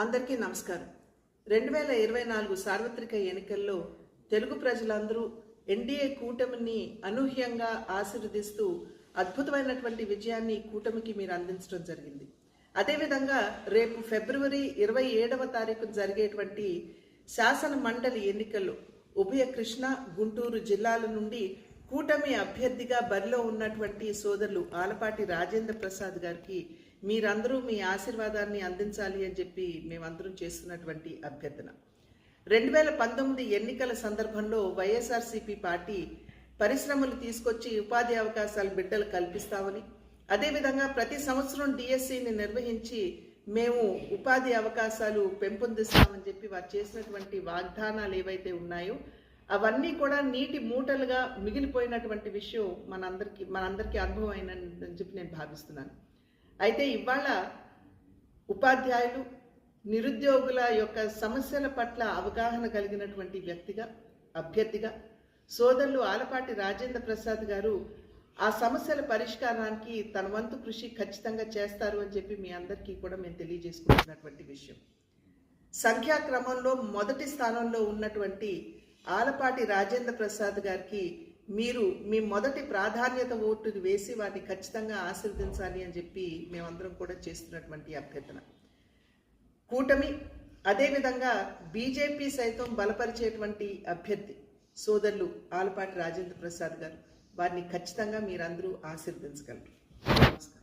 అందరికీ నమస్కారం. 2024 సార్వత్రిక ఎన్నికల్లో తెలుగు ప్రజలందరూ ఎన్డీఏ కూటమిని అనూహ్యంగా ఆశీర్వదిస్తూ అద్భుతమైనటువంటి విజయాన్ని కూటమికి మీరు అందించడం జరిగింది. అదేవిధంగా రేపు ఫిబ్రవరి 27వ తారీఖున జరిగేటువంటి శాసన మండలి ఎన్నికల్లో ఉభయ కృష్ణా, గుంటూరు జిల్లాల నుండి కూటమి అభ్యర్థిగా బరిలో ఉన్నటువంటి సోదరులు ఆలపాటి రాజేంద్ర ప్రసాద్ గారికి మీరందరూ మీ ఆశీర్వాదాన్ని అందించాలి అని చెప్పి మేమందరం చేస్తున్నటువంటి అభ్యర్థన. 2019 ఎన్నికల సందర్భంలో వైఎస్ఆర్సీపీ పార్టీ పరిశ్రమలు తీసుకొచ్చి ఉపాధి అవకాశాలు బిడ్డలు కల్పిస్తామని, అదేవిధంగా ప్రతి సంవత్సరం డిఎస్సిని నిర్వహించి మేము ఉపాధి అవకాశాలు పెంపొందిస్తామని చెప్పి వారు చేసినటువంటి వాగ్దానాలు ఏవైతే ఉన్నాయో అవన్నీ కూడా నీటి మూటలుగా మిగిలిపోయినటువంటి విషయం మనందరికీ అనుభవం అయినని చెప్పి నేను భావిస్తున్నాను. అయితే ఇవాళ ఉపాధ్యాయులు, నిరుద్యోగుల యొక్క సమస్యల పట్ల అవగాహన కలిగినటువంటి వ్యక్తిగా, అభ్యర్థిగా సోదరులు ఆలపాటి రాజేంద్ర ప్రసాద్ గారు ఆ సమస్యల పరిష్కారానికి తన వంతు కృషి ఖచ్చితంగా చేస్తారు అని చెప్పి మీ అందరికీ కూడా మేము తెలియజేసుకుంటున్నటువంటి విషయం. సంఖ్యాక్రమంలో మొదటి స్థానంలో ఉన్నటువంటి ఆలపాటి రాజేంద్ర ప్రసాద్ గారికి మీరు మీ మొదటి ప్రాధాన్యత ఓటుని వేసి వాటిని ఖచ్చితంగా ఆశీర్వదించాలి అని చెప్పి మేమందరం కూడా చేస్తున్నటువంటి అభ్యర్థన. కూటమి అదేవిధంగా బీజేపీ సైతం బలపరిచేటువంటి అభ్యర్థి సోదరులు ఆలపాటి రాజేంద్ర ప్రసాద్ గారు, వారిని ఖచ్చితంగా మీరందరూ ఆశీర్వదించగలరు. నమస్కారం.